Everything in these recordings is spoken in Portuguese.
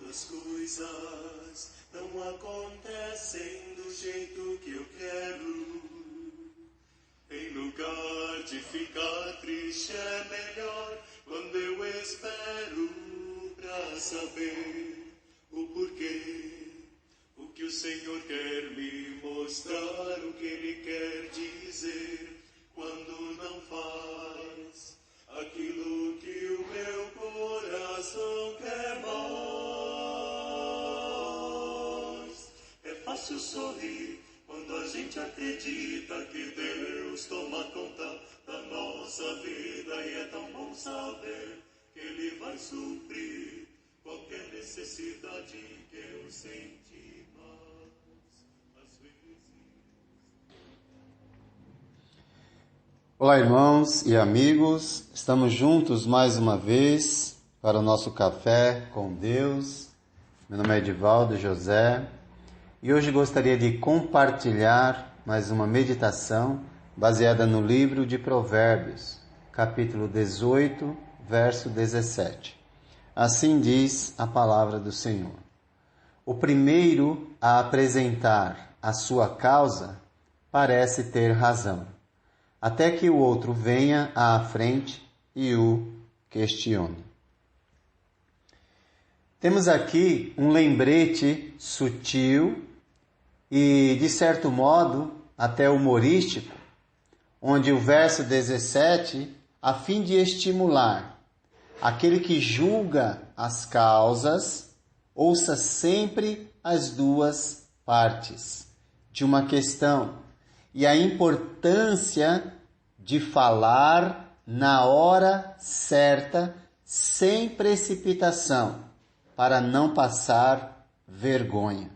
as coisas não acontecem do jeito que eu quero. Em lugar de ficar triste, é melhor quando eu espero pra saber o porquê. O que o Senhor quer me mostrar, o que Ele quer dizer, quando não faz aquilo que o meu coração quer mais. É fácil sorrir quando a gente acredita que Deus toma conta da nossa vida, e é tão bom saber que Ele vai suprir qualquer necessidade que eu senti, mas às vezes... Olá, irmãos e amigos, estamos juntos mais uma vez para o nosso café com Deus. Meu nome é Edivaldo José e hoje gostaria de compartilhar mais uma meditação baseada no livro de Provérbios, capítulo 18, verso 17. Assim diz a palavra do Senhor: o primeiro a apresentar a sua causa parece ter razão, até que o outro venha à frente e o questione. Temos aqui um lembrete sutil e, de certo modo, até humorístico, onde o verso 17, a fim de estimular aquele que julga as causas, ouça sempre as duas partes de uma questão e a importância de falar na hora certa, sem precipitação, para não passar vergonha.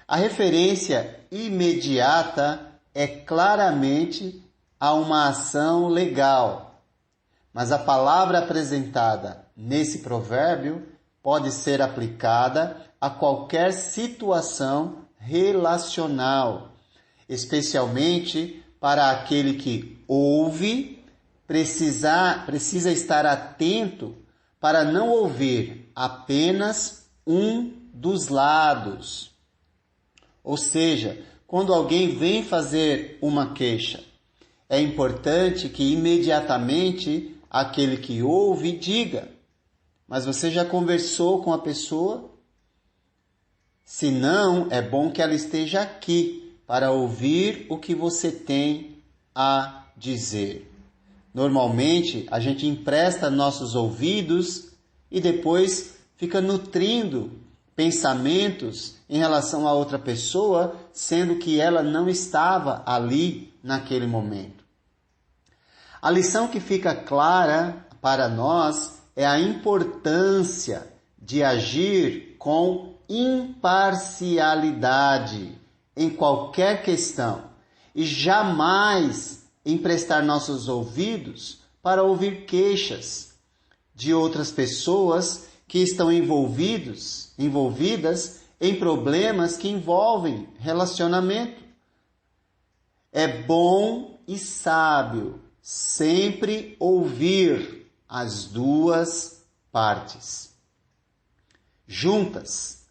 A referência imediata é claramente a uma ação legal, mas a palavra apresentada nesse provérbio pode ser aplicada a qualquer situação relacional, especialmente para aquele que ouve, precisa estar atento para não ouvir apenas um dos lados. Ou seja, quando alguém vem fazer uma queixa, é importante que imediatamente aquele que ouve diga: mas você já conversou com a pessoa? Se não, é bom que ela esteja aqui para ouvir o que você tem a dizer. Normalmente, a gente empresta nossos ouvidos e depois fica nutrindo pensamentos em relação a outra pessoa, sendo que ela não estava ali naquele momento. A lição que fica clara para nós é a importância de agir com imparcialidade em qualquer questão e jamais emprestar nossos ouvidos para ouvir queixas de outras pessoas que estão envolvidas em problemas que envolvem relacionamento. É bom e sábio sempre ouvir as duas partes juntas.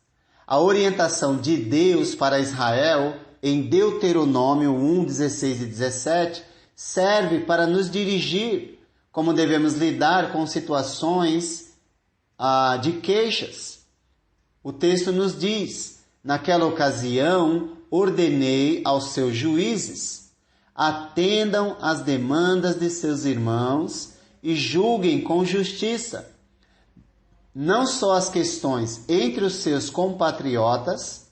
A orientação de Deus para Israel em Deuteronômio 1, 16 e 17 serve para nos dirigir como devemos lidar com situações de queixas. O texto nos diz: naquela ocasião ordenei aos seus juízes, atendam às demandas de seus irmãos e julguem com justiça, não só as questões entre os seus compatriotas,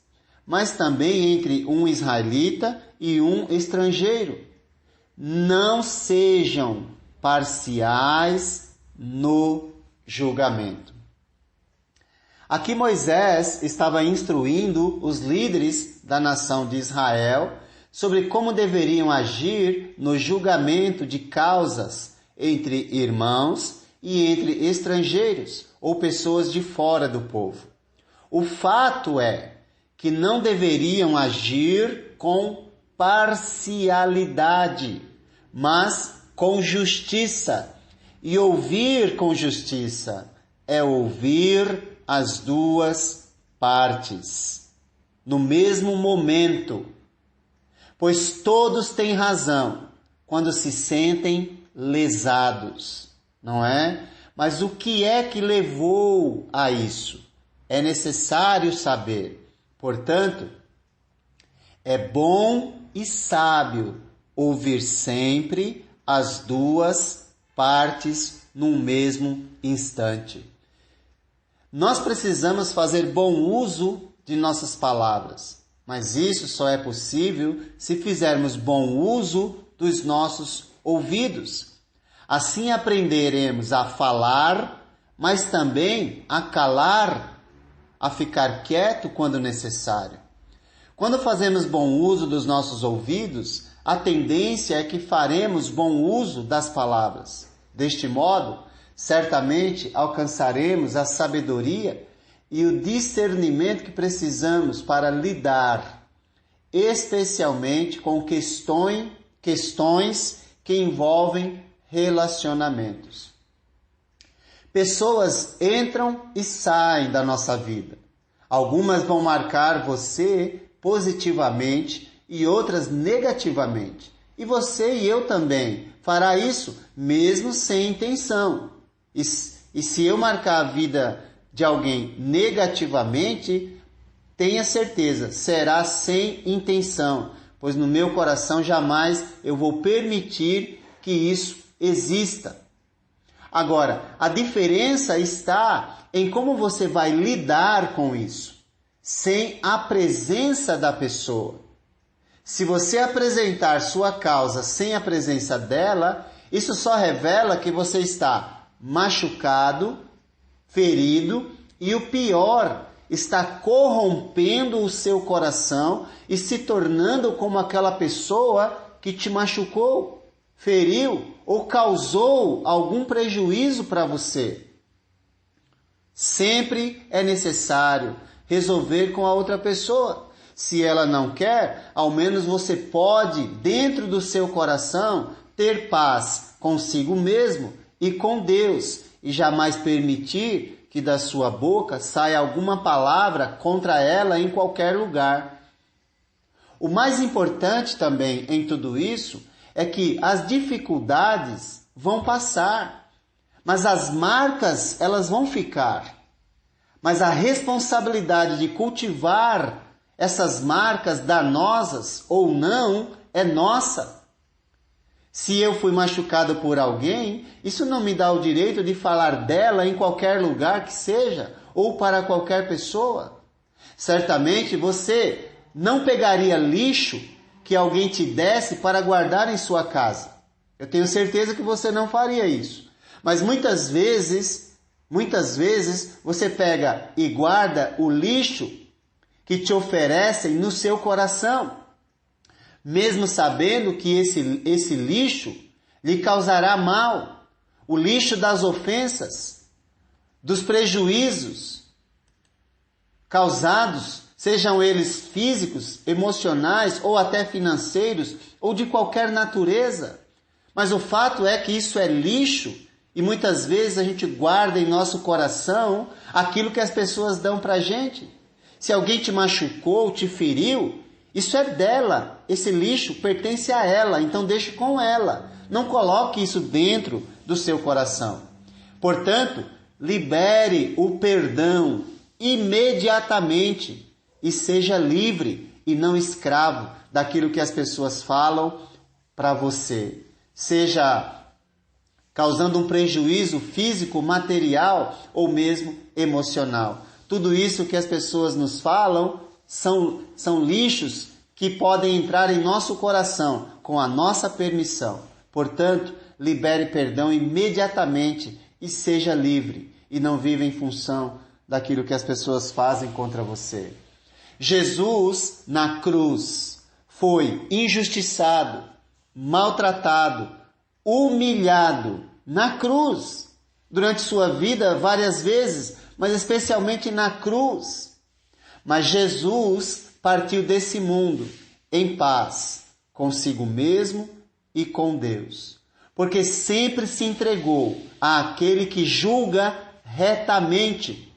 mas também entre um israelita e um estrangeiro. Não sejam parciais no julgamento. Aqui Moisés estava instruindo os líderes da nação de Israel sobre como deveriam agir no julgamento de causas entre irmãos e entre estrangeiros ou pessoas de fora do povo. O fato é que não deveriam agir com parcialidade, mas com justiça, e ouvir com justiça, é ouvir as duas partes no mesmo momento, pois todos têm razão quando se sentem lesados, não é? Mas o que é que levou a isso? É necessário saber. Portanto, é bom e sábio ouvir sempre as duas partes num mesmo instante. Nós precisamos fazer bom uso de nossas palavras, mas isso só é possível se fizermos bom uso dos nossos ouvidos. Assim aprenderemos a falar, mas também a calar, a ficar quieto quando necessário. Quando fazemos bom uso dos nossos ouvidos, a tendência é que faremos bom uso das palavras. Deste modo, certamente alcançaremos a sabedoria e o discernimento que precisamos para lidar, especialmente com questões que envolvem relacionamentos. Pessoas entram e saem da nossa vida. Algumas vão marcar você positivamente e outras negativamente. E você e eu também fará isso mesmo sem intenção. E se eu marcar a vida de alguém negativamente, tenha certeza, será sem intenção, pois no meu coração jamais eu vou permitir que isso exista. Agora, a diferença está em como você vai lidar com isso, sem a presença da pessoa. Se você apresentar sua causa sem a presença dela, isso só revela que você está machucado, ferido e o pior, está corrompendo o seu coração e se tornando como aquela pessoa que te machucou, feriu ou causou algum prejuízo para você. Sempre é necessário resolver com a outra pessoa. Se ela não quer, ao menos você pode, dentro do seu coração, ter paz consigo mesmo e com Deus e jamais permitir que da sua boca saia alguma palavra contra ela em qualquer lugar. O mais importante também em tudo isso é que as dificuldades vão passar, mas as marcas elas vão ficar. Mas a responsabilidade de cultivar essas marcas danosas ou não é nossa. Se eu fui machucado por alguém, isso não me dá o direito de falar dela em qualquer lugar que seja, ou para qualquer pessoa. Certamente você não pegaria lixo que alguém te desse para guardar em sua casa. Eu tenho certeza que você não faria isso. Mas muitas vezes você pega e guarda o lixo que te oferecem no seu coração, mesmo sabendo que esse lixo lhe causará mal, o lixo das ofensas, dos prejuízos causados, sejam eles físicos, emocionais ou até financeiros ou de qualquer natureza. Mas o fato é que isso é lixo e muitas vezes a gente guarda em nosso coração aquilo que as pessoas dão para a gente. Se alguém te machucou, te feriu, isso é dela, esse lixo pertence a ela, então deixe com ela. Não coloque isso dentro do seu coração. Portanto, libere o perdão imediatamente e seja livre e não escravo daquilo que as pessoas falam para você. Seja causando um prejuízo físico, material ou mesmo emocional. Tudo isso que as pessoas nos falam são lixos que podem entrar em nosso coração com a nossa permissão. Portanto, libere perdão imediatamente e seja livre e não viva em função daquilo que as pessoas fazem contra você. Jesus, na cruz, foi injustiçado, maltratado, humilhado na cruz. Durante sua vida, várias vezes, mas especialmente na cruz. Mas Jesus partiu desse mundo em paz, consigo mesmo e com Deus. Porque sempre se entregou àquele que julga retamente.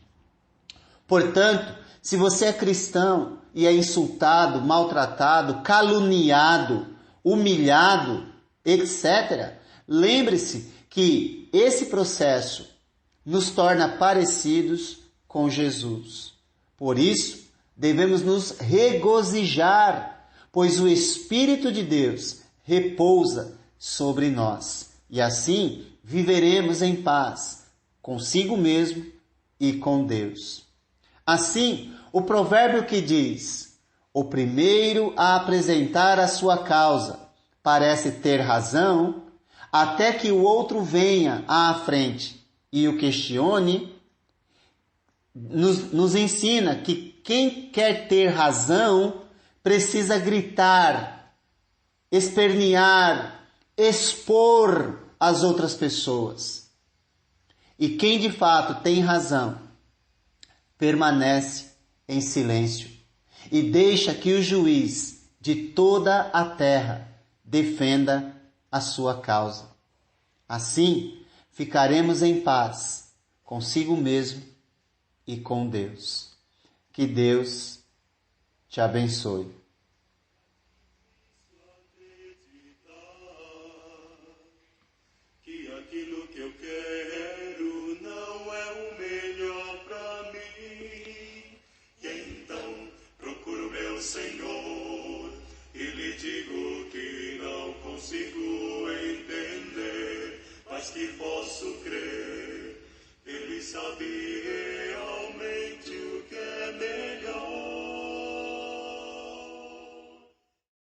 Portanto, se você é cristão e é insultado, maltratado, caluniado, humilhado, etc., lembre-se que esse processo nos torna parecidos com Jesus. Por isso, devemos nos regozijar, pois o Espírito de Deus repousa sobre nós. E assim viveremos em paz consigo mesmo e com Deus. Assim, o provérbio que diz: o primeiro a apresentar a sua causa parece ter razão, até que o outro venha à frente e o questione, nos ensina que quem quer ter razão precisa gritar, espernear, expor as outras pessoas. E quem de fato tem razão, permanece em silêncio e deixa que o juiz de toda a terra defenda a sua causa. Assim, ficaremos em paz consigo mesmo e com Deus. Que Deus te abençoe.